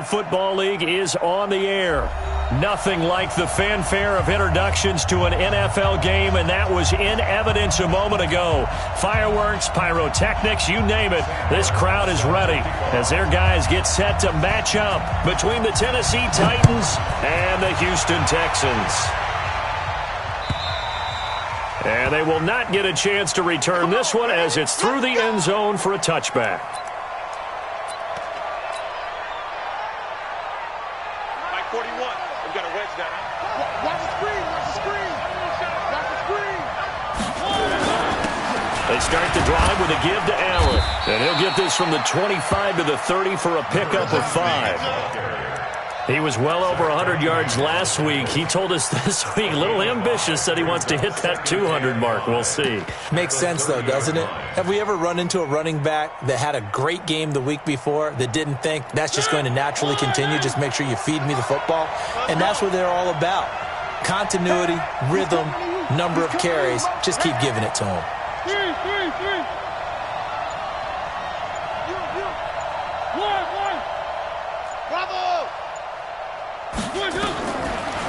Football League is on the air. Nothing like the fanfare of introductions to an NFL game, and that was in evidence a moment ago. Fireworks, pyrotechnics, you name it. This crowd is ready as their guys get set to match up between the Tennessee Titans and the Houston Texans. And they will not get a chance to return this one as it's through the end zone for a touchback. They start the drive with a give to Allen. And he'll get this from the 25 to the 30 for a pickup of 5. He was well over 100 yards last week. He told us this week, a little ambitious, said he wants to hit that 200 mark. We'll see. Makes sense, though, doesn't it? Have we ever run into a running back that had a great game the week before that didn't think that's just going to naturally continue? Just make sure you feed me the football. And that's what they're all about. Continuity, rhythm, number of carries. Just keep giving it to him.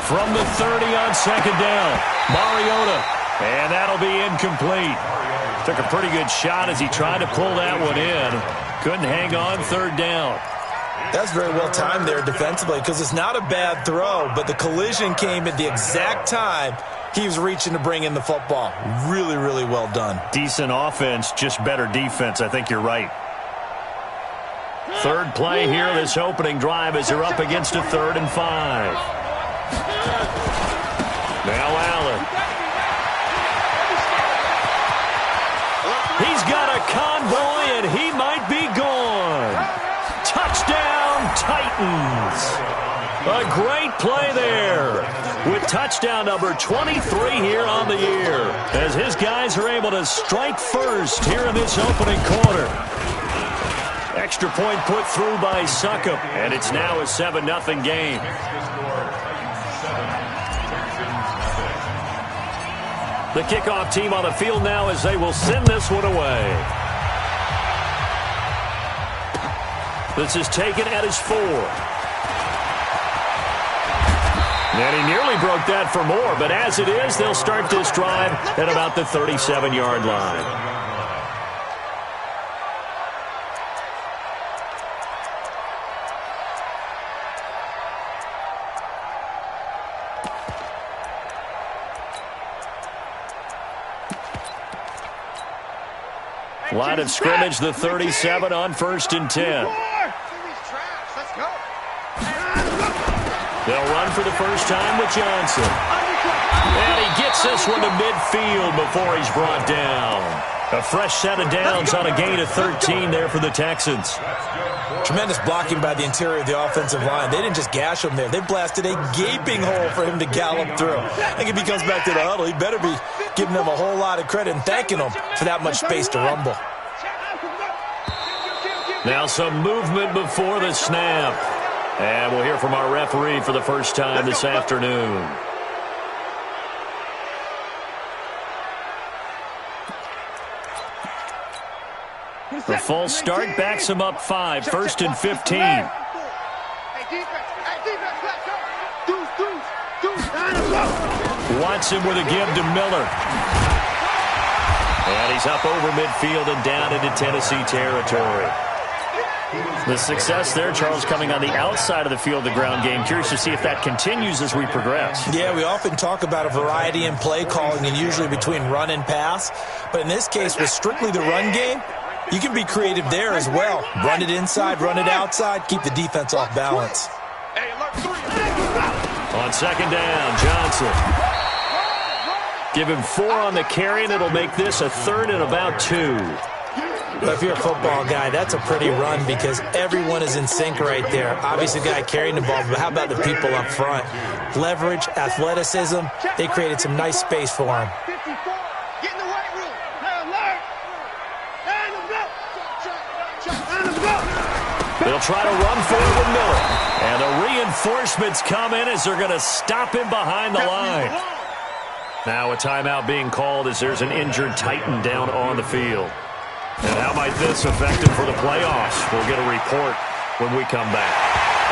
From the 30 on second down, Mariota, and that'll be incomplete. Took a pretty good shot as he tried to pull that one in. Couldn't hang on third down. That's very well timed there defensively because it's not a bad throw, but the collision came at the exact time he was reaching to bring in the football. Really, really well done. Decent offense, just better defense. I think you're right. Third play here, this opening drive as they're up against a 3rd and 5. Now Allen. He's got a convoy, and he might be gone. Touchdown, Titans. A great play there with touchdown number 23 here on the year as his guys are able to strike first here in this opening quarter. Extra point put through by Succop, and it's now a 7-0 game. The kickoff team on the field now as they will send this one away. This is taken at his 4. And he nearly broke that for more, but as it is, they'll start this drive at about the 37-yard line. Line of scrimmage, the 37 on 1st and 10. They'll run for the first time with Johnson. And he gets this one to midfield before he's brought down. A fresh set of downs on a gain of 13 there for the Texans. Tremendous blocking by the interior of the offensive line. They didn't just gash him there. They blasted a gaping hole for him to gallop through. I think if he comes back to the huddle, he better be giving them a whole lot of credit and thanking them for that much space to rumble. Now some movement before the snap. And we'll hear from our referee for the first time this afternoon. The false start backs him up 5, 1st and 15. Watson with a give to Miller. And he's up over midfield and down into Tennessee territory. The success there, Charles, coming on the outside of the field, the ground game. Curious to see if that continues as we progress. Yeah, we often talk about a variety in play calling and usually between run and pass. But in this case, with strictly the run game, you can be creative there as well. Run it inside, run it outside, keep the defense off balance. On second down, Johnson. Give him 4 on the carry, and it'll make this a 3rd and about 2. But if you're a football guy, that's a pretty run because everyone is in sync right there. Obviously, the guy carrying the ball, but how about the people up front? Leverage, athleticism, they created some nice space for him. They'll try to run for it with Miller. And the reinforcements come in as they're going to stop him behind the line. Now a timeout being called as there's an injured Titan down on the field. And how might this affect him for the playoffs? We'll get a report when we come back.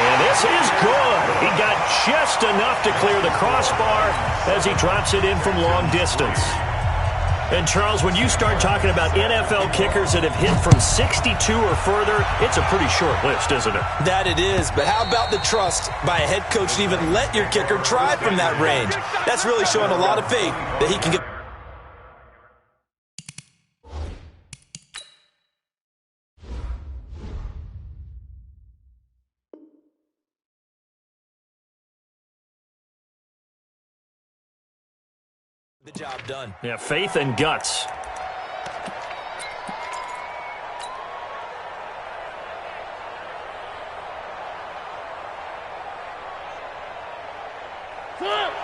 And This is good. He got just enough to clear the crossbar as he drops it in from long distance. And, Charles, when you start talking about NFL kickers that have hit from 62 or further, it's a pretty short list, isn't it? That it is, but how about the trust by a head coach to even let your kicker try from that range? That's really showing a lot of faith that he can get. The job done. Yeah, faith and guts.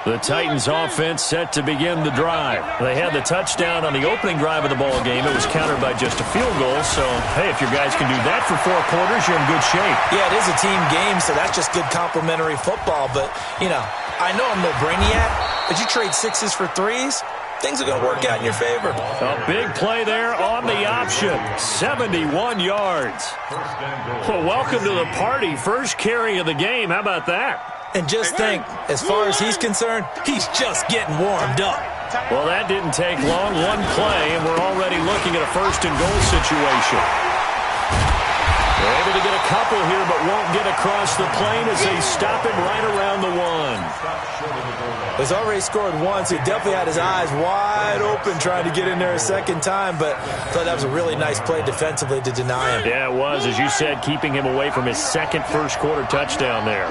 The Titans offense set to begin the drive. They had the touchdown on the opening drive of the ball game. It was countered by just a field goal. So, hey, if your guys can do that for 4 quarters, you're in good shape. Yeah, it is a team game, so that's just good complimentary football. But, you know, I know I'm no brainiac, but you trade 6s for 3s, things are going to work out in your favor. A big play there on the option. 71 yards. Well, welcome to the party. First carry of the game. How about that? And just think, as far as he's concerned, he's just getting warmed up. Well, that didn't take long. One play, and we're already looking at a first-and-goal situation. They're able to get a couple here, but won't get across the plane as they stop him right around the 1. He's already scored once. He definitely had his eyes wide open trying to get in there a second time, but I thought that was a really nice play defensively to deny him. Yeah, it was, as you said, keeping him away from his second first-quarter touchdown there.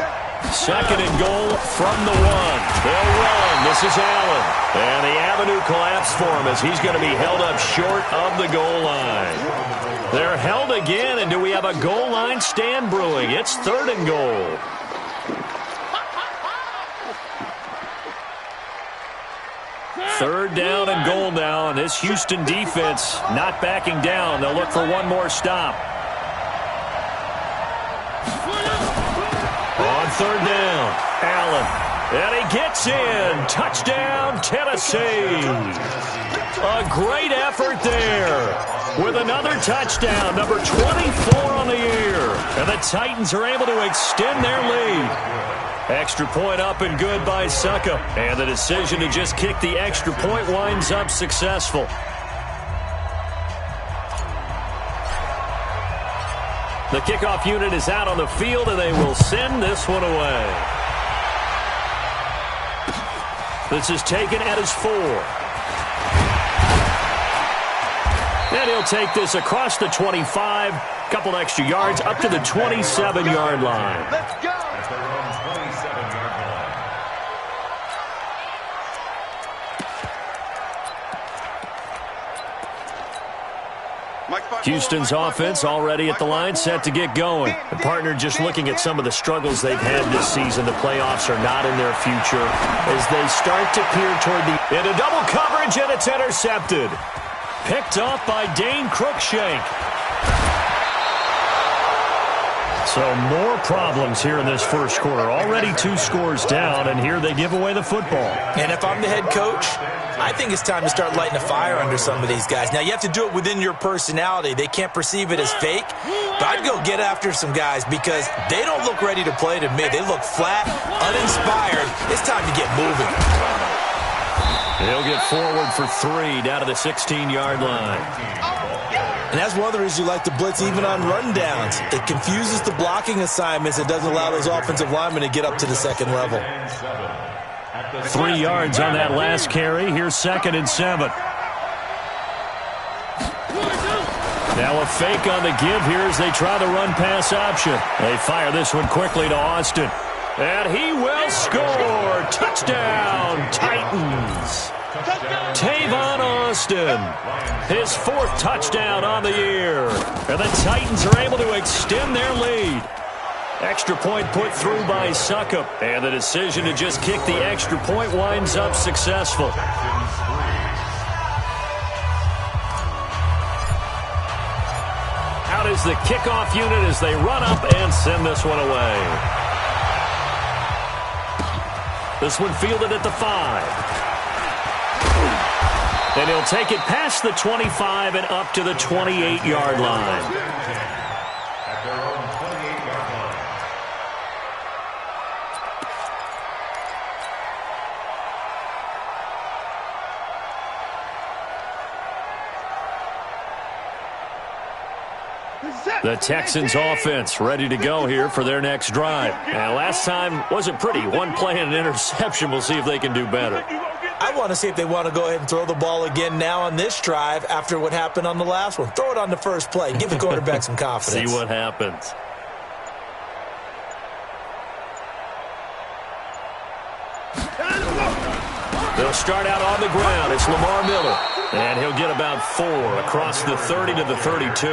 Second and goal from the 1. They'll run. This is Allen. And the avenue collapsed for him as he's going to be held up short of the goal line. They're held again, and do we have a goal line stand brewing? It's 3rd and goal. Third down and goal now, and this Houston defense not backing down. They'll look for one more stop. On 3rd down, Allen. And he gets in. Touchdown, Tennessee. A great effort there with another touchdown, number 24 on the year. And the Titans are able to extend their lead. Extra point up and good by Succop. And the decision to just kick the extra point winds up successful. The kickoff unit is out on the field, and they will send this one away. This is taken at his 4. And he'll take this across the 25, couple extra yards, up to the 27-yard line. Let's go! Houston's offense already at the line, set to get going. The partner just looking at some of the struggles they've had this season. The playoffs are not in their future as they start to peer toward the... Into double coverage, and it's intercepted. Picked off by Dane Cruikshank. So more problems here in this first quarter. Already 2 scores down, and here they give away the football. And if I'm the head coach, I think it's time to start lighting a fire under some of these guys. Now, you have to do it within your personality. They can't perceive it as fake, but I'd go get after some guys because they don't look ready to play to me. They look flat, uninspired. It's time to get moving. He'll get forward for 3 down to the 16-yard line. And that's one of the reasons you like to blitz even on rundowns. It confuses the blocking assignments. It doesn't allow those offensive linemen to get up to the second level. 3 yards on that last carry. Here's 2nd and 7. Now a fake on the give here as they try the run-pass option. They fire this one quickly to Austin. And he will score. Touchdown, Titans. Tavon Austin, his 4th touchdown on the year. And the Titans are able to extend their lead. Extra point put through by Succop. And the decision to just kick the extra point winds up successful. Out is the kickoff unit as they run up and send this one away. This one fielded at the 5. And he'll take it past the 25 and up to the 28-yard line. The Texans offense ready to go here for their next drive. And last time wasn't pretty. One play and an interception. We'll see if they can do better. I want to see if they want to go ahead and throw the ball again now on this drive after what happened on the last one. Throw it on the first play. Give the quarterback some confidence. See what happens. They'll start out on the ground. It's Lamar Miller. And he'll get about 4 across the 30 to the 32.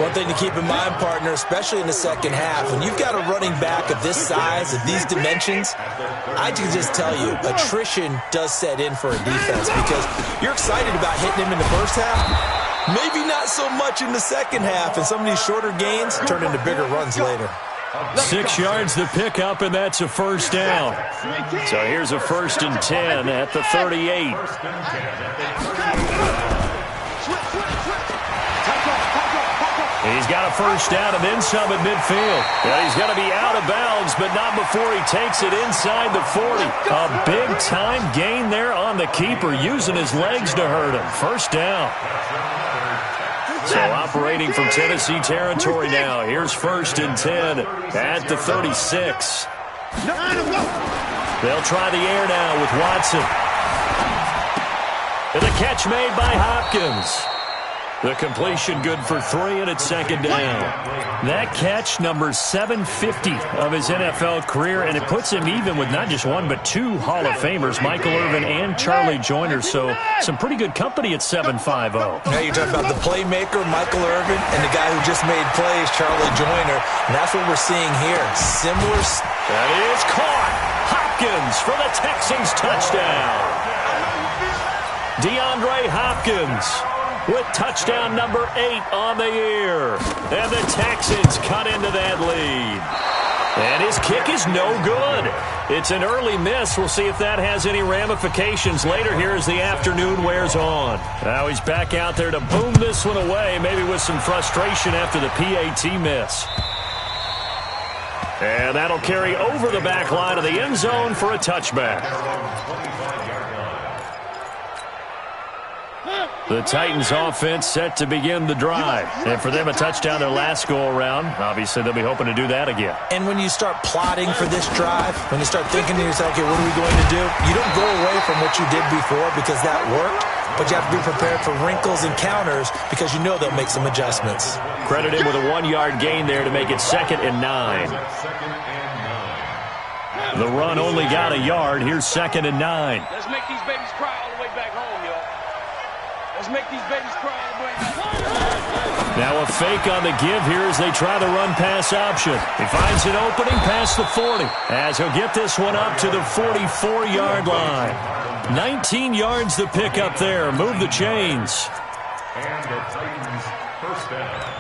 One thing to keep in mind, partner, especially in the second half, when you've got a running back of this size, of these dimensions, I can just tell you, attrition does set in for a defense because you're excited about hitting him in the first half. Maybe not so much in the second half, and some of these shorter gains turn into bigger runs later. 6 yards the pickup, and that's a first down. So here's a 1st and 10 at the 38. He's got a first down and then some at midfield. Yeah, he's going to be out of bounds, but not before he takes it inside the 40. A big-time gain there on the keeper, using his legs to hurt him. First down. So operating from Tennessee territory now. Here's 1st and 10 at the 36. They'll try the air now with Watson. And the catch made by Hopkins. The completion good for 3, and it's 2nd down. That catch, number 750 of his NFL career, and it puts him even with not just one but 2 Hall of Famers, Michael Irvin and Charlie Joyner. So some pretty good company at 750. Now you're talking about the playmaker, Michael Irvin, and the guy who just made plays, Charlie Joyner. And that's what we're seeing here. Similar. That is caught. Hopkins for the Texans touchdown. DeAndre Hopkins with touchdown number 8 on the year. And the Texans cut into that lead. And his kick is no good. It's an early miss. We'll see if that has any ramifications later here as the afternoon wears on. Now he's back out there to boom this one away, maybe with some frustration after the PAT miss. And that'll carry over the back line of the end zone for a touchback. The Titans offense set to begin the drive. And for them, a touchdown their last go-around. Obviously, they'll be hoping to do that again. And when you start plotting for this drive, when you start thinking to yourself, okay, what are we going to do? You don't go away from what you did before because that worked, but you have to be prepared for wrinkles and counters because you know they'll make some adjustments. Credit him with a 1-yard gain there to make it 2nd and 9. The run only got a yard. Here's 2nd and 9. Let's make these babies cry all the way back home, y'all. Let's make these babies cry all the way back home. Now a fake on the give here as they try the run-pass option. He finds an opening past the 40 as he'll get this one up to the 44-yard line. 19 yards the pick up there. Move the chains. And the Titans first down.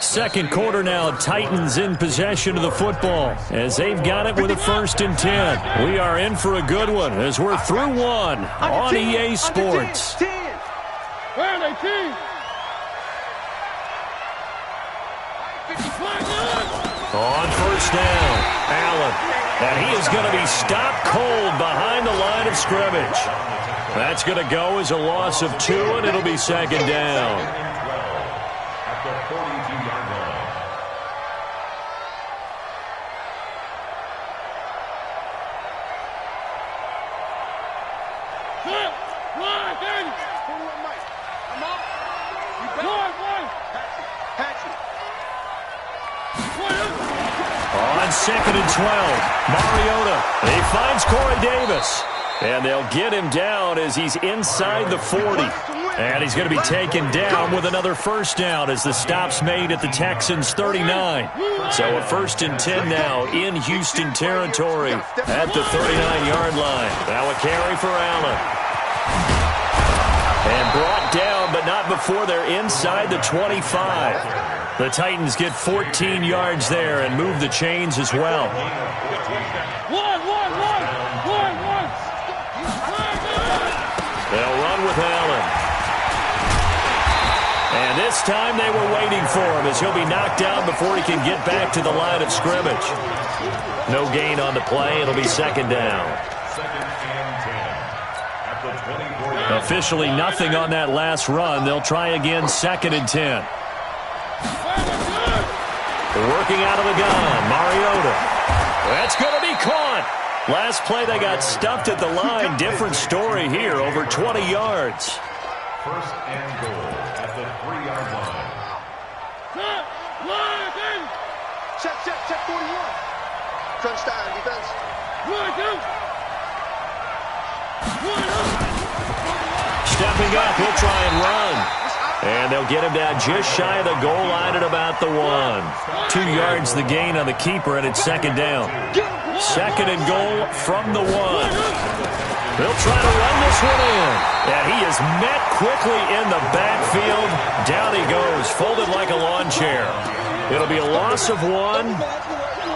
Second quarter now, Titans in possession of the football as they've got it with a 1st and 10. We are in for a good one as we're through one on EA Sports. Where are they, team? On 1st down, Allen. And he is going to be stopped cold behind the line of scrimmage. That's going to go as a loss of 2, and it'll be 2nd down. On 2nd and 12, Mariota. He finds Corey Davis. And they'll get him down as he's inside the 40. And he's going to be taken down with another 1st down as the stop's made at the Texans' 39. So a 1st and 10 now in Houston territory at the 39-yard line. Now a carry for Allen. And brought down, but not before they're inside the 25. The Titans get 14 yards there and move the chains as well. They'll run with Allen. And this time they were waiting for him as he'll be knocked down before he can get back to the line of scrimmage. No gain on the play. It'll be 2nd down. 2nd and 10 at the 24. Officially nothing on that last run. They'll try again, 2nd and 10. Working out of the gun, Mariota. That's going to be caught. Last play, they got stuffed at the line. Different story here, over 20 yards. 1st and goal at the 3-yard line. Check 41. Crunch time, defense. Stepping up, he'll try and run. And they'll get him down just shy of the goal line at about the 1. 2 yards the gain on the keeper, and it's 2nd down. 2nd and goal from the 1. They'll try to run this one in. And he is met quickly in the backfield. Down he goes, folded like a lawn chair. It'll be a loss of 1.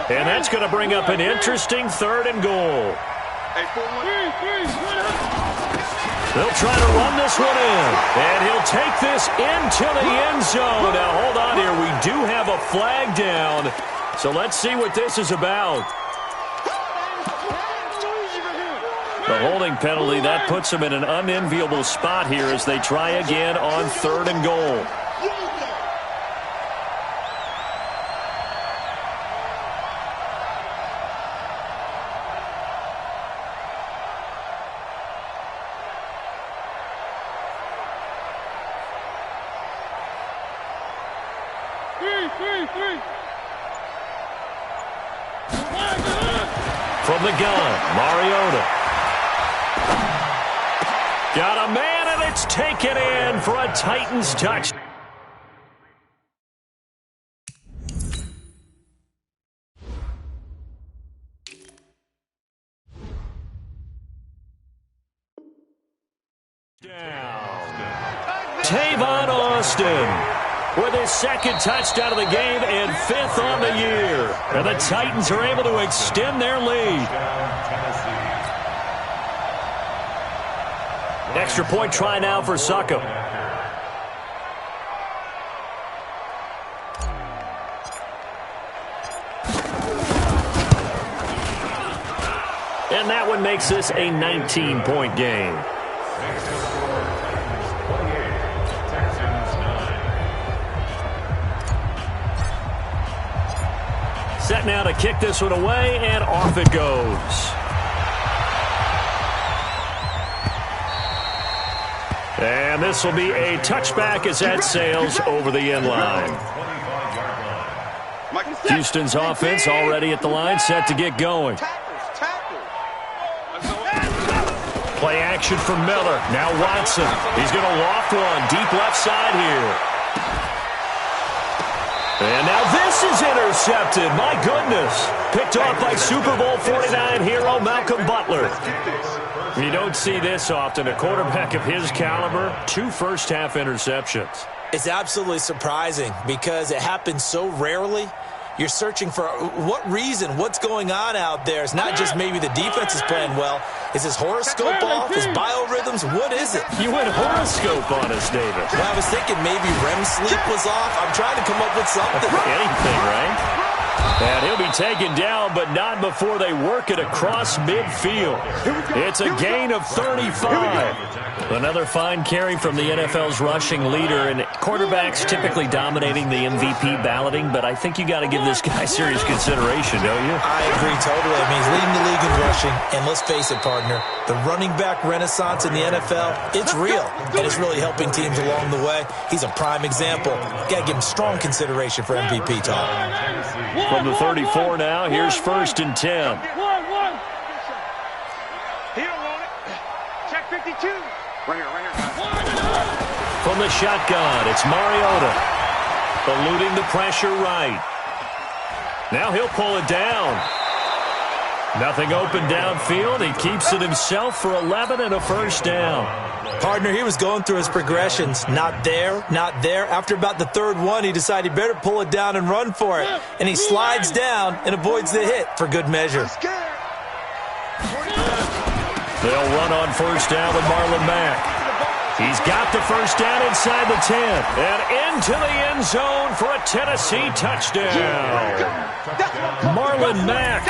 And that's going to bring up an interesting 3rd and goal. They'll try to run this one in. And he'll take this into the end zone. Now, hold on here. We do have a flag down. So let's see what this is about. The holding penalty, that puts them in an unenviable spot here as they try again on 3rd and goal. From the gun, Mariota. Got a man, and it's taken in for a Titans touch. Tavon Austin with his 2nd touchdown of the game and 5th on the year. And the Titans are able to extend their lead. Extra point try now for Succop. And that one makes this a 19-point game. Set now to kick this one away, and off it goes. And this will be a touchback as that sails over the end line. Houston's offense already at the line, set to get going. Play action from Miller. Now Watson. He's going to loft one deep left side here. And now this is intercepted. My goodness. Picked off by Super Bowl 49 hero Malcolm Butler. You don't see this often. A quarterback of his caliber, 2 first-half interceptions. It's absolutely surprising because it happens so rarely. You're searching for what reason, what's going on out there. It's not just maybe the defense is playing well. Is his horoscope off? His biorhythms? What is it? You went horoscope on us, David. Well, I was thinking maybe REM sleep was off. I'm trying to come up with something. Anything, right? And he'll be taken down, but not before they work it across midfield. It's a gain of 35. Another fine carry from the NFL's rushing leader, and quarterbacks typically dominating the MVP balloting, but I think you got to give this guy serious consideration, don't you? I agree totally. I mean, he's leading the league in rushing, and let's face it, partner, the running back renaissance in the NFL, it's real, and it's really helping teams along the way. He's a prime example. Got to give him strong consideration for MVP talk. From the 34 now, here's 1st and 10. He don't want it. Check 52. Right here. From the shotgun, it's Mariota. Eluding the pressure right. Now he'll pull it down. Nothing open downfield. He keeps it himself for 11 and a first down. Partner, he was going through his progressions. Not there, not there. After about the 3rd one, he decided he better pull it down and run for it. And he slides down and avoids the hit for good measure. They'll run on 1st down with Marlon Mack. He's got the first down inside the 10. And into the end zone for a Tennessee touchdown. Marlon Mack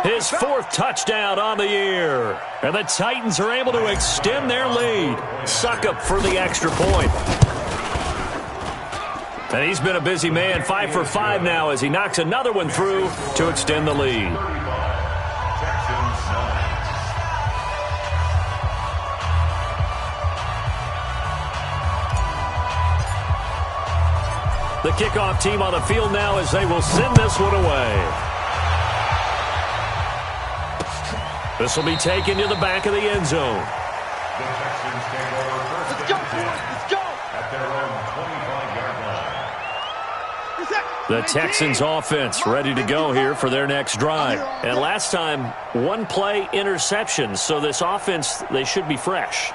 His 4th touchdown on the year. And the Titans are able to extend their lead. Succop for the extra point. And he's been a busy man, 5 for 5 now as he knocks another one through to extend the lead. The kickoff team on the field now as they will send this one away. This will be taken to the back of the end zone. The Texans take over first. Let's go, boys. Let's go. At their own 25-yard line. The Texans offense ready to go here for their next drive. And last time, 1 play interception. So this offense, they should be fresh.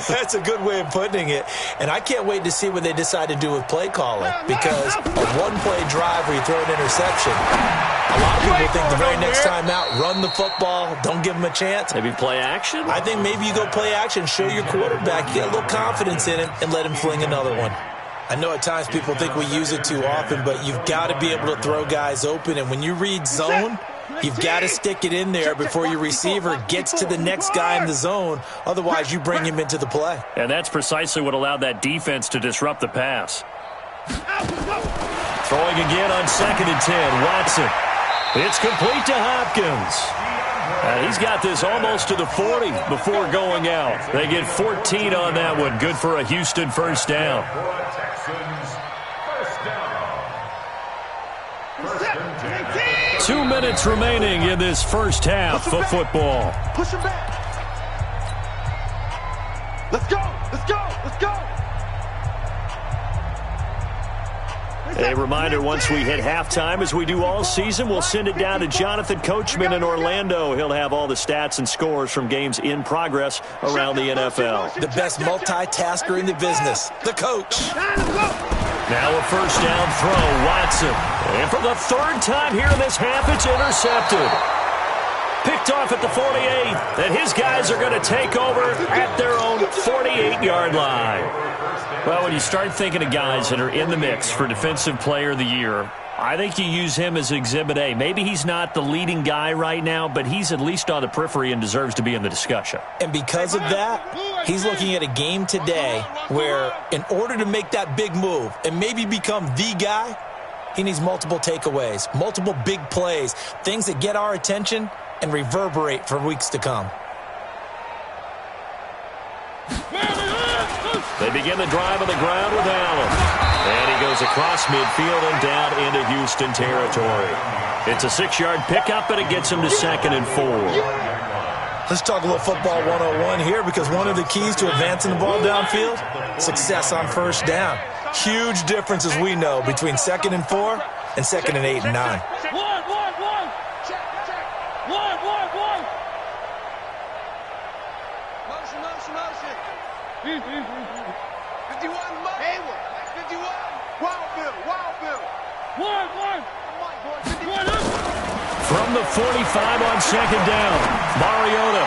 That's a good way of putting it. And I can't wait to see what they decide to do with play calling. Because a 1-play drive where you throw an interception, a lot of people think the very next time out, run the football, don't give them a chance. Maybe play action? I think maybe you go play action, show your quarterback, get a little confidence in him, and let him fling another one. I know at times people think we use it too often, but you've got to be able to throw guys open. And when you read zone, you've got to stick it in there before your receiver gets to the next guy in the zone. Otherwise, you bring him into the play. And that's precisely what allowed that defense to disrupt the pass. Throwing again on 2nd and 10. Watson. It's complete to Hopkins. And he's got this almost to the 40 before going out. They get 14 on that one. Good for a Houston first down. 2 minutes remaining in this first half of football. Push him back. Let's go. Let's go. Let's go. A reminder, once we hit halftime, as we do all season, we'll send it down to Jonathan Coachman in Orlando. He'll have all the stats and scores from games in progress around the NFL. The best multitasker in the business, the coach. Now a first down throw, Watson. And for the 3rd time here in this half, it's intercepted. Picked off at the 48, and his guys are going to take over at their own 48-yard line. Well, when you start thinking of guys that are in the mix for Defensive Player of the Year, I think you use him as Exhibit A. Maybe he's not the leading guy right now, but he's at least on the periphery and deserves to be in the discussion. And because of that, he's looking at a game today where in order to make that big move and maybe become the guy, he needs multiple takeaways, multiple big plays, things that get our attention and reverberate for weeks to come. They begin the drive on the ground with Allen. And he goes across midfield and down into Houston territory. It's a 6-yard pickup, and it gets him to 2nd and 4. Let's talk a little football 101 here, because one of the keys to advancing the ball downfield, success on first down. Huge difference, as we know, between 2nd and 4 and 2nd and 8 and 9. From the 45 on 2nd down, Mariota.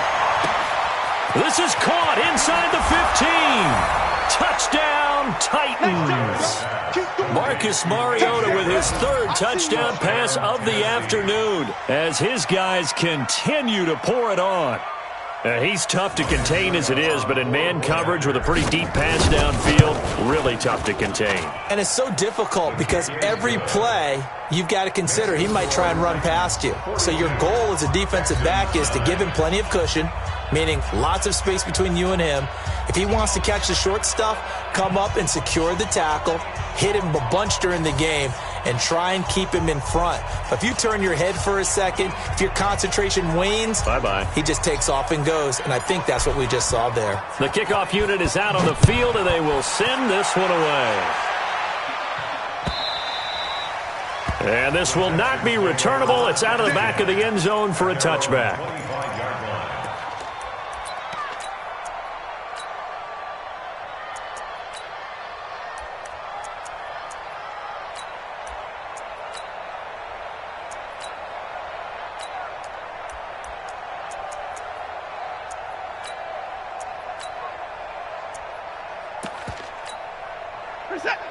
This is caught inside the 15. Touchdown, Titans. Marcus Mariota with his 3rd touchdown pass of the afternoon as his guys continue to pour it on. He's tough to contain as it is, but in man coverage with a pretty deep pass downfield, really tough to contain. And it's so difficult because every play you've got to consider he might try and run past you. So your goal as a defensive back is to give him plenty of cushion, meaning lots of space between you and him. If he wants to catch the short stuff, come up and secure the tackle, hit him a bunch during the game, and try and keep him in front. But if you turn your head for a second, if your concentration wanes, bye-bye. He just takes off and goes, and I think that's what we just saw there. The kickoff unit is out on the field, and they will send this one away. And this will not be returnable. It's out of the back of the end zone for a touchback.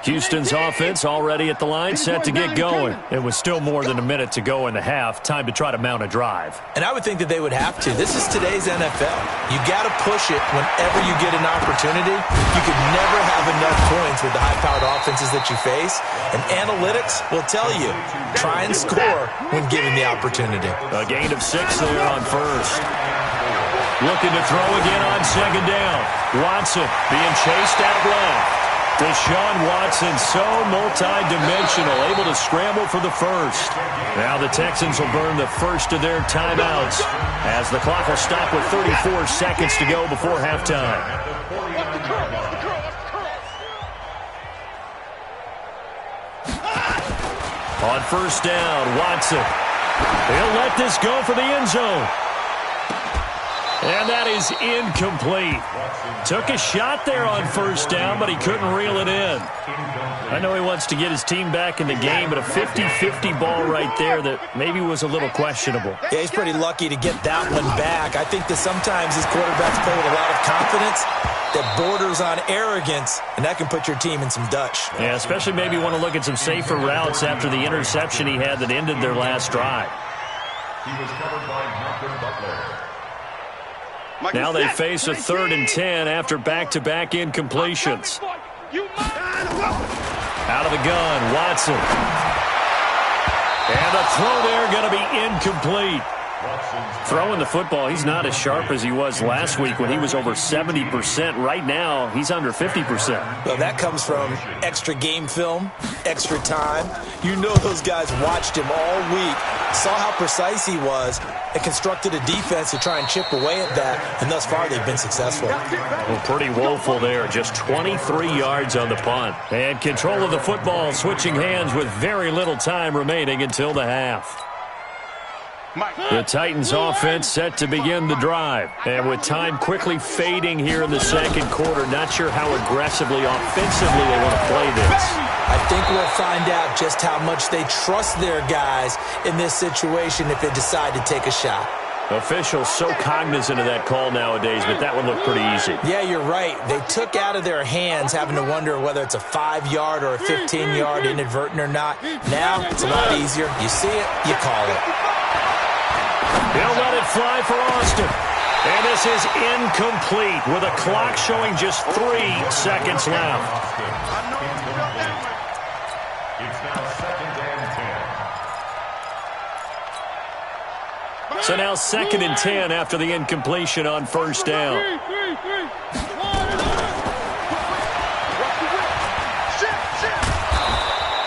Houston's offense already at the line, set to get going. It was still more than a minute to go in the half. Time to try to mount a drive. And I would think that they would have to. This is today's NFL. You got to push it whenever you get an opportunity. You could never have enough points with the high-powered offenses that you face. And analytics will tell you, try and score when given the opportunity. A gain of 6 there on first. Looking to throw again on second down. Watson being chased out left. Deshaun Watson, so multi-dimensional, able to scramble for the first. Now the Texans will burn the first of their timeouts as the clock will stop with 34 seconds to go before halftime. On first down, Watson. He'll let this go for the end zone. And that is incomplete. Took a shot there on first down, but he couldn't reel it in. I know he wants to get his team back in the game, but a 50-50 ball right there that maybe was a little questionable. Yeah, he's pretty lucky to get that one back. I think that sometimes his quarterbacks play with a lot of confidence that borders on arrogance, and that can put your team in some Dutch. Yeah, especially maybe want to look at some safer routes after the interception he had that ended their last drive. He was covered by Malcolm Butler. Now they face a 3rd and 10 after back-to-back incompletions. Out of the gun, Watson. And the throw there going to be incomplete. Throwing the football, he's not as sharp as he was last week when he was over 70%. Right now, he's under 50%. Well, that comes from extra game film, extra time. You know those guys watched him all week, saw how precise he was, and constructed a defense to try and chip away at that, and thus far they've been successful. Well, pretty woeful there. Just 23 yards on the punt. And control of the football, switching hands with very little time remaining until the half. The Titans offense set to begin the drive. And with time quickly fading here in the second quarter, not sure how aggressively, offensively they want to play this. I think we'll find out just how much they trust their guys in this situation if they decide to take a shot. Officials so cognizant of that call nowadays, but that would look pretty easy. Yeah, you're right. They took out of their hands having to wonder whether it's a 5-yard or a 15-yard inadvertent or not. Now it's a lot easier. You see it, you call it. He'll let it fly for Austin. And this is incomplete with a clock showing just 3 seconds left. It's now 2nd and 10. So now 2nd and 10 after the incompletion on first down.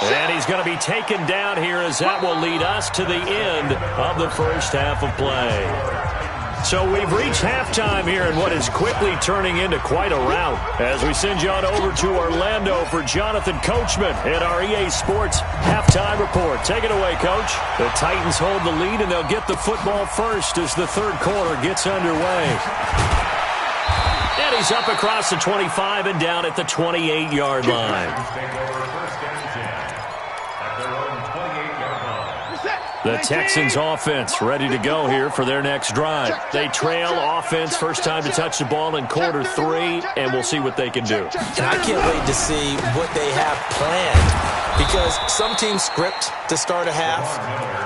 And he's going to be taken down here as that will lead us to the end of the first half of play. So we've reached halftime here in what is quickly turning into quite a rout as we send you on over to Orlando for Jonathan Coachman at our EA Sports Halftime Report. Take it away, Coach. The Titans hold the lead, and they'll get the football first as the third quarter gets underway. And he's up across the 25 and down at the 28-yard line. The Texans offense ready to go here for their next drive. They trail offense, first time to touch the ball in quarter 3, and we'll see what they can do. And I can't wait to see what they have planned, because some teams script to start a half.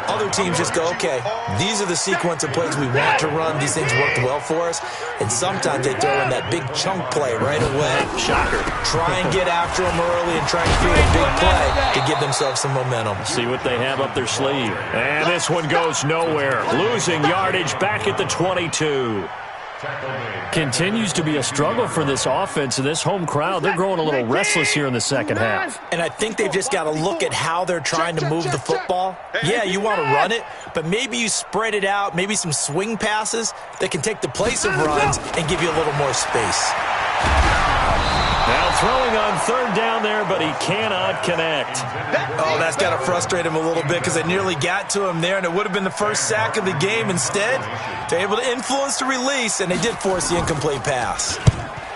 Other teams just go, okay, these are the sequence of plays we want to run. These things worked well for us. And sometimes they throw in that big chunk play right away. Shocker. Try and get after them early and try and create a big play to give themselves some momentum. See what they have up their sleeve. And this one goes nowhere. Losing yardage back at the 22. Continues to be a struggle for this offense and this home crowd. They're growing a little restless here in the second half. And I think they've just got to look at how they're trying to move the football. Yeah, you want to run it, but maybe you spread it out, maybe some swing passes that can take the place of runs and give you a little more space. Now throwing on third down there, but he cannot connect. Oh, that's got to frustrate him a little bit because they nearly got to him there, and it would have been the first sack of the game. Instead, they're able to influence the release, and they did force the incomplete pass.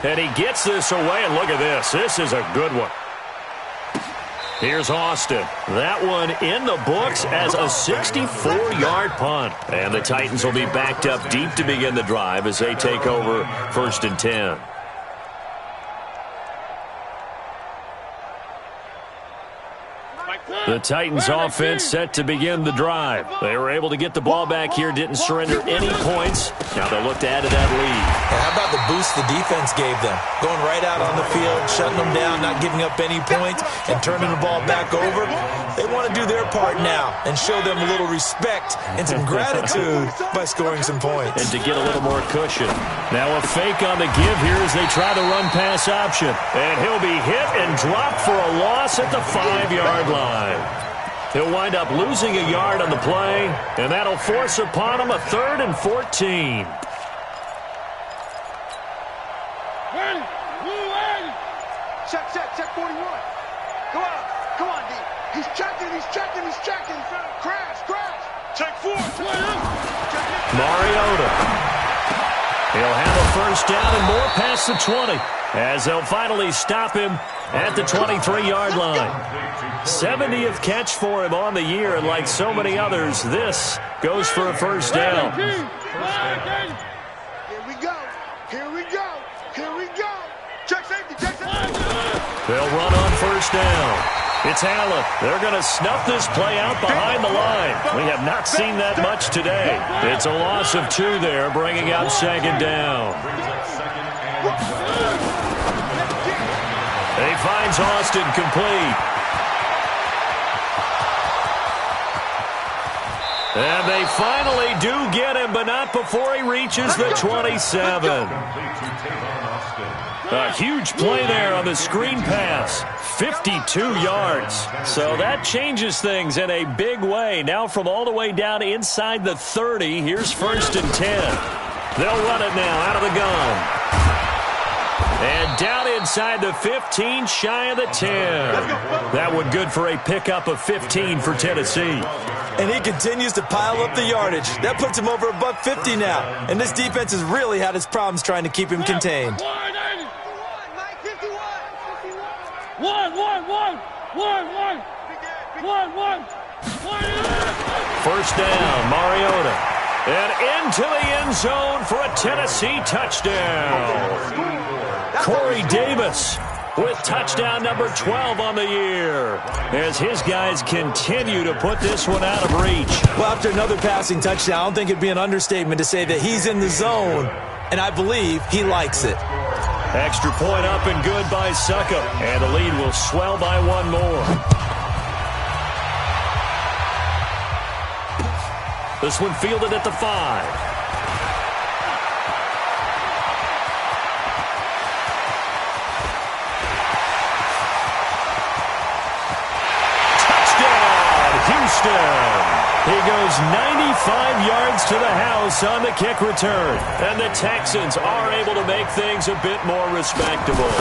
And he gets this away, and look at this. This is a good one. Here's Austin. That one in the books as a 64-yard punt. And the Titans will be backed up deep to begin the drive as they take over 1st and 10. The Titans offense set to begin the drive. They were able to get the ball back here, didn't surrender any points. Now they'll look to add to that lead. And how about the boost the defense gave them? Going right out on the field, shutting them down, not giving up any points, and turning the ball back over. They want to do their part now and show them a little respect and some gratitude by scoring some points. And to get a little more cushion. Now a fake on the give here as they try the run-pass option. And he'll be hit and dropped for a loss at the 5-yard line. He'll wind up losing a yard on the play, and that'll force upon him a 3rd and 14. Check 41. Go out. Come on, D. He's checking. Crash. Check 4. Mariota. He'll have a first down and more past the 20 as they'll finally stop him at the 23-yard line. 70th catch for him on the year, and like so many others, this goes for a first down. Here we go. Check safety. They'll run on first down. It's Allen. They're going to snuff this play out behind the line. We have not seen that much today. It's a loss of 2 there, bringing out 2nd down. He finds Austin complete. And they finally do get him, but not before he reaches the 27. A huge play there on the screen pass. 52 yards. So that changes things in a big way. Now from all the way down inside the 30, here's 1st and 10. They'll run it now out of the gun. And down inside the 15, shy of the 10. That one good for a pickup of 15 for Tennessee. And he continues to pile up the yardage. That puts him over $150 now. And this defense has really had its problems trying to keep him contained. First down, Mariota. And into the end zone for a Tennessee touchdown. Corey Davis with touchdown number 12 on the year as his guys continue to put this one out of reach. Well, after another passing touchdown, I don't think it'd be an understatement to say that he's in the zone, and I believe he likes it. Extra point up and good by Succop, and the lead will swell by 1 more. This one fielded at the 5. Houston. He goes 95 yards to the house on the kick return. And the Texans are able to make things a bit more respectable.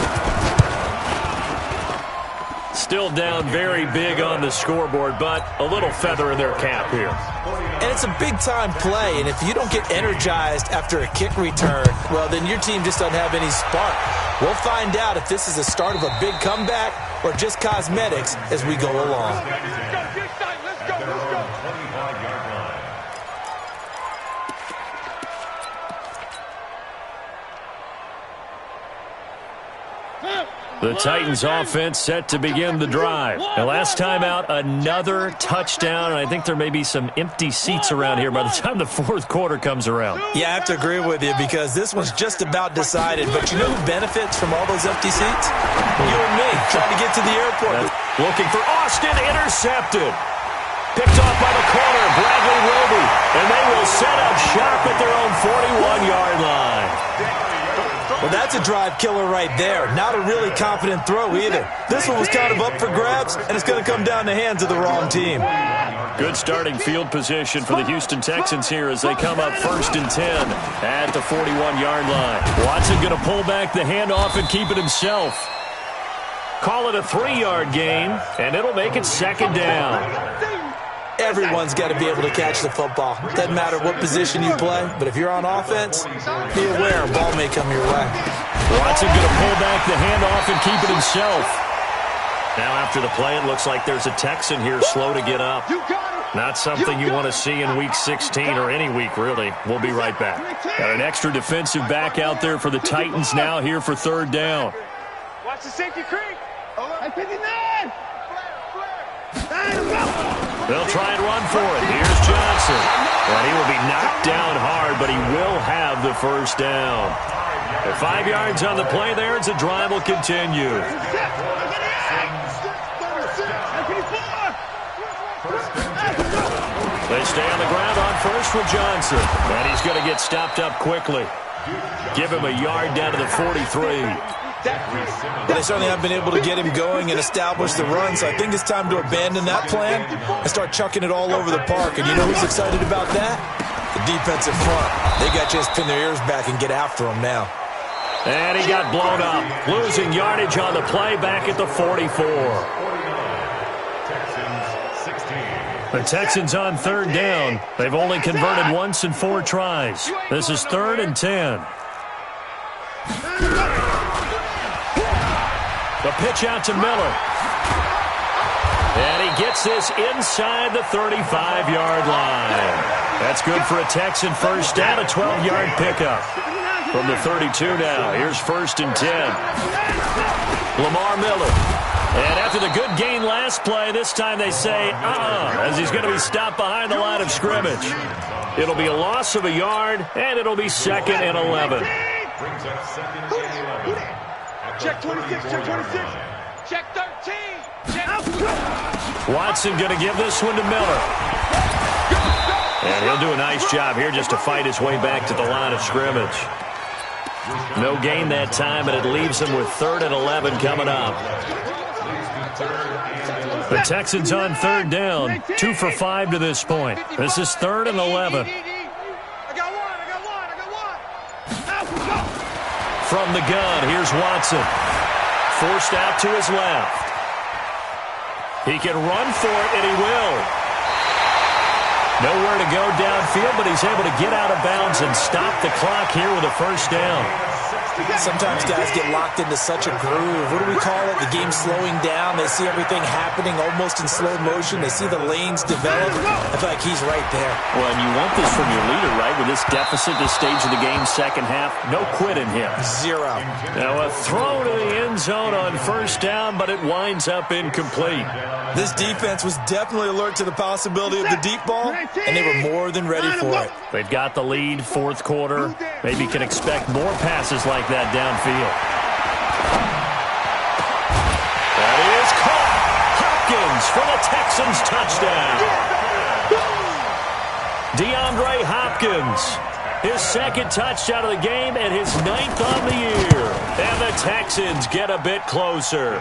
Still down very big on the scoreboard, but a little feather in their cap here. And it's a big-time play, and if you don't get energized after a kick return, well, then your team just doesn't have any spark. We'll find out if this is the start of a big comeback or just cosmetics as we go along. The Titans offense set to begin the drive. And last time out, another touchdown. And I think there may be some empty seats around here by the time the 4th quarter comes around. Yeah, I have to agree with you because this one's just about decided. But you know who benefits from all those empty seats? You and me, trying to get to the airport. Looking for Austin, intercepted. Picked off by the corner, Bradley Roby. And they will set up shop at their own 41-yard line. Well, that's a drive killer right there. Not a really confident throw either. This one was kind of up for grabs, and it's going to come down the hands of the wrong team. Good starting field position for the Houston Texans here as they come up 1st and 10 at the 41-yard line. Watson going to pull back the handoff and keep it himself. Call it a 3-yard gain, and it'll make it 2nd down. Everyone's got to be able to catch the football. Doesn't matter what position you play, but if you're on offense, be aware a ball may come your way. Watson going to pull back the handoff and keep it himself. Now after the play, it looks like there's a Texan here slow to get up. Not something you want to see in Week 16 or any week, really. We'll be right back. Got an extra defensive back out there for the Titans now here for 3rd down. Watch the safety creep. Hey, 59! They'll try and run for it. Here's Johnson. And he will be knocked down hard, but he will have the first down. At 5 yards on the play there, as the drive will continue. They stay on the ground on first with Johnson. And he's going to get stopped up quickly. Give him a yard down to the 43. Well, they certainly have been able to get him going and establish the run, so I think it's time to abandon that plan and start chucking it all over the park. And you know who's excited about that? The defensive front. They got to just pin their ears back and get after him now. And he got blown up, losing yardage on the play back at the 44. The Texans on third down. They've only converted once in 4 tries. This is 3rd and 10. The pitch out to Miller. And he gets this inside the 35-yard line. That's good for a Texan first down, a 12-yard pickup. From the 32 now, here's 1st and 10. Lamar Miller. And after the good gain last play, this time they say, as he's going to be stopped behind the line of scrimmage. It'll be a loss of a yard, and it'll be 2nd and 11. Check 26, check 26. Check 13. Check. Watson going to give this one to Miller. And he'll do a nice job here just to fight his way back to the line of scrimmage. No gain that time, and it leaves him with 3rd and 11 coming up. The Texans on third down, 2 for 5 to this point. This is 3rd and 11. From the gun, here's Watson. Forced out to his left. He can run for it, and he will. Nowhere to go downfield, but he's able to get out of bounds and stop the clock here with a first down. Sometimes guys get locked into such a groove. What do we call it? The game slowing down. They see everything happening almost in slow motion. They see the lanes develop. I feel like he's right there. Well, and you want this from your leader, right? With this deficit, this stage of the game, second half, no quit in him. 0. Now a throw to the end zone on first down, but it winds up incomplete. This defense was definitely alert to the possibility of the deep ball, and they were more than ready for it. They've got the lead, 4th quarter. Maybe can expect more passes like that downfield. That is caught. Hopkins for the Texans touchdown. DeAndre Hopkins, his 2nd touchdown of the game and his 9th on the year. And the Texans get a bit closer.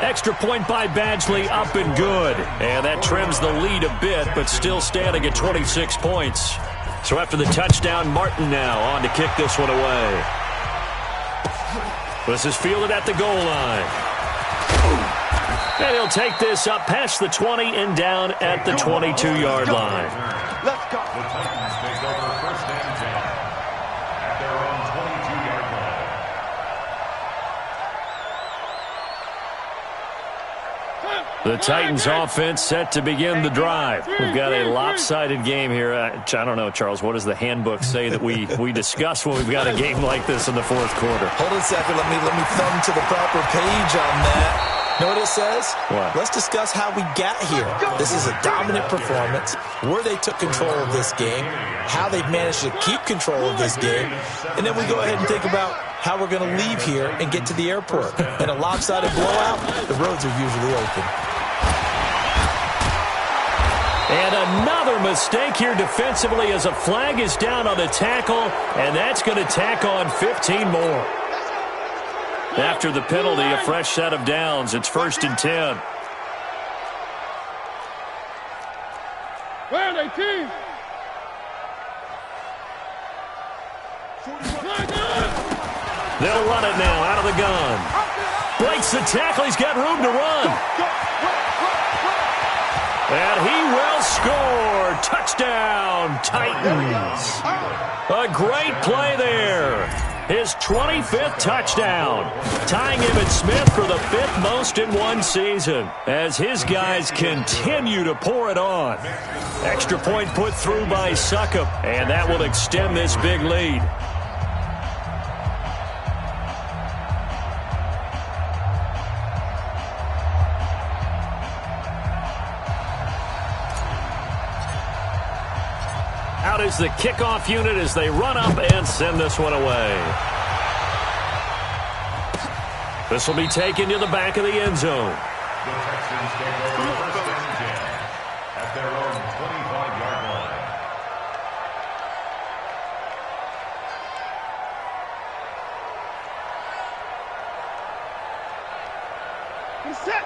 Extra point by Badgley, up and good. And that trims the lead a bit, but still standing at 26 points. So after the touchdown, Martin now on to kick this one away. This is fielded at the goal line. And he'll take this up past the 20 and down at the 22-yard line. Let's go. The Titans take over 1st and 10 at their own 22-yard line. The Titans offense set to begin the drive. We've got a lopsided game here. I don't know, Charles, what does the handbook say that we discuss when we've got a game like this in the 4th quarter? Hold on a second. Let me thumb to the proper page on that. Know what it says? What? Let's discuss how we got here. This is a dominant performance, where they took control of this game, how they've managed to keep control of this game, and then we go ahead and think about how we're going to leave here and get to the airport. In a lopsided blowout, the roads are usually open. And another mistake here defensively as a flag is down on the tackle, and that's going to tack on 15 more. After the penalty, a fresh set of downs. It's 1st and 10. Where are they, team? They'll run it now out of the gun. Breaks the tackle. He's got room to run. And he will score. Touchdown, Titans. A great play there. His 25th touchdown, tying Emmitt Smith for the 5th most in one season as his guys continue to pour it on. Extra point put through by Succop, and that will extend this big lead. Out is the kickoff unit as they run up and send this one away. This will be taken to the back of the end zone. The Texans take over first and 10 at their own 25-yard line.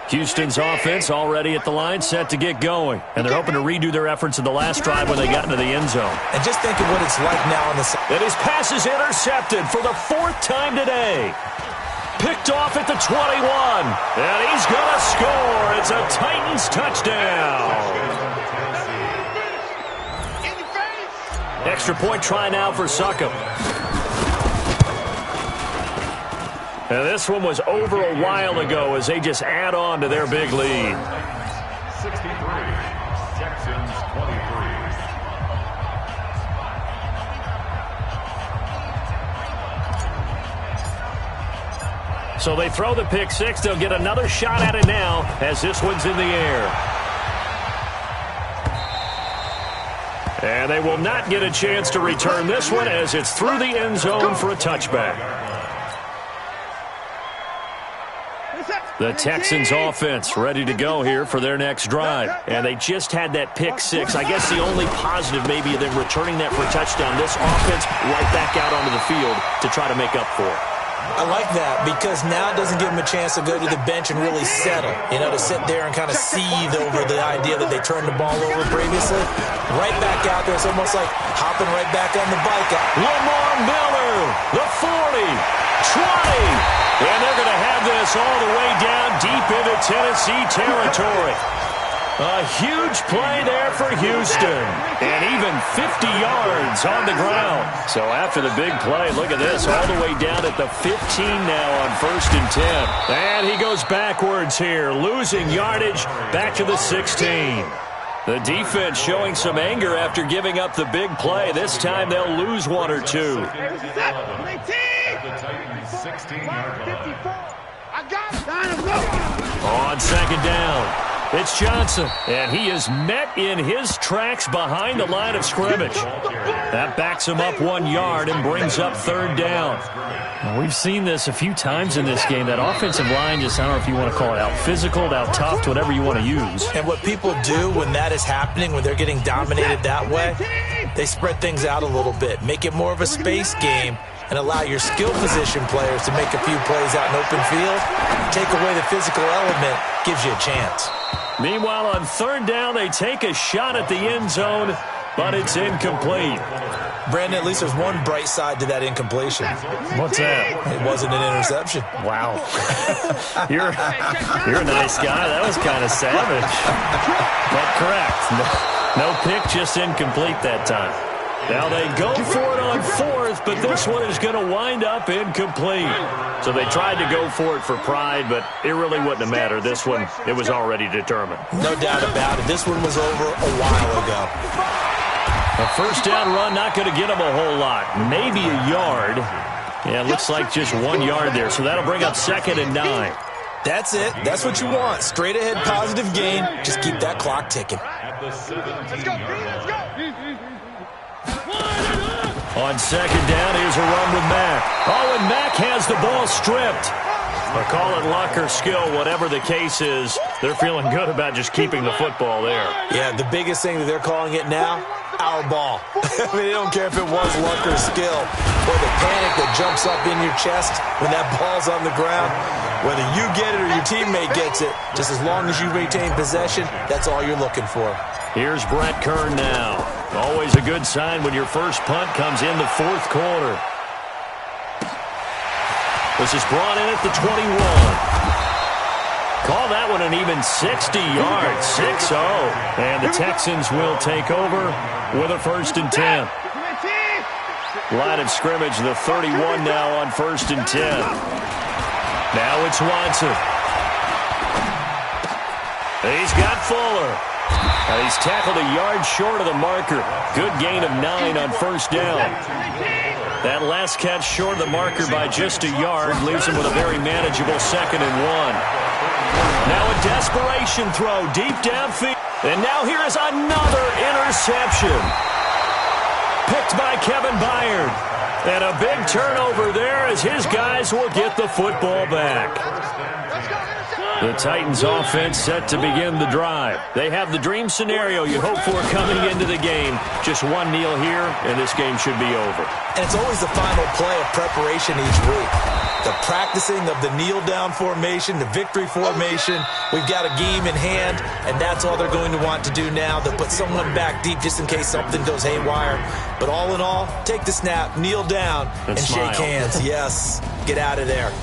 Houston's offense already at the line, set to get going. And they're hoping to redo their efforts in the last drive when they got into the end zone. And just think of what it's like now on the side. And his pass is intercepted for the 4th time today. Picked off at the 21. And he's going to score. It's a Titans touchdown. Extra point try now for Succop. And this one was over a while ago as they just add on to their big lead. 63, Texans 23. So they throw the pick six. They'll get another shot at it now as this one's in the air. And they will not get a chance to return this one as it's through the end zone for a touchback. The Texans offense ready to go here for their next drive. And they just had that pick six. I guess the only positive maybe of them returning that for a touchdown. This offense right back out onto the field to try to make up for it. I like that because now it doesn't give them a chance to go to the bench and really settle. You know, to sit there and kind of seethe over the idea that they turned the ball over previously. Right back out there. It's almost like hopping right back on the bike. Lamar Miller, the 40, 20. And they're going to have this all the way down deep into Tennessee territory. A huge play there for Houston. And even 50 yards on the ground. So after the big play, look at this. All the way down at the 15 now on 1st and 10. And he goes backwards here, losing yardage back to the 16. The defense showing some anger after giving up the big play. This time they'll lose one or two. On 2nd down, it's Johnson, and he is met in his tracks behind the line of scrimmage. That backs him up 1 yard and brings up 3rd down. Now, we've seen this a few times in this game. That offensive line just, I don't know if you want to call it out physical, out tough, whatever you want to use. And what people do when that is happening, when they're getting dominated that way, they spread things out a little bit, make it more of a space game, and allow your skill position players to make a few plays out in open field. Take away the physical element, gives you a chance. Meanwhile, on 3rd down, they take a shot at the end zone, but it's incomplete. Brandon, at least there's one bright side to that incompletion. What's that? It wasn't an interception. Wow. You're a nice guy. That was kind of savage. But correct. No pick, just incomplete that time. Now they go for it on 4th, but this one is going to wind up incomplete. So they tried to go for it for pride, but it really wouldn't have mattered. This one, it was already determined. No doubt about it. This one was over a while ago. A 1st down run, not going to get them a whole lot. Maybe a yard. Yeah, it looks like just 1 yard there. So that'll bring up 2nd and 9. That's it. That's what you want. Straight ahead positive gain. Just keep that clock ticking. Let's go, let's go. On 2nd down, here's a run with Mack. Oh, and Mack has the ball stripped. Or call it luck or skill, whatever the case is, they're feeling good about just keeping the football there. Yeah, the biggest thing that they're calling it now, our ball. I mean, they don't care if it was luck or skill, or the panic that jumps up in your chest when that ball's on the ground. Whether you get it or your teammate gets it, just as long as you retain possession, that's all you're looking for. Here's Brett Kern now. Always a good sign when your first punt comes in the 4th quarter. This is brought in at the 21. Call that one an even 60 yards, 6-0. And the Texans will take over with a 1st and 10. Line of scrimmage, the 31 now on 1st and 10. Now it's Watson. He's got Fuller. He's tackled a yard short of the marker. Good gain of 9 on 1st down. That last catch short of the marker by just a yard leaves him with a very manageable 2nd and 1. Now a desperation throw deep downfield. And now here is another interception. Picked by Kevin Byard. And a big turnover there as his guys will get the football back. The Titans offense set to begin the drive. They have the dream scenario you hope for coming into the game. Just one kneel here, and this game should be over. And it's always the final play of preparation each week. The practicing of the kneel-down formation, the victory formation. We've got a game in hand, and that's all they're going to want to do now. They'll put someone back deep just in case something goes haywire. But all in all, take the snap, kneel down, and smile. shake hands. Yes, get out of there.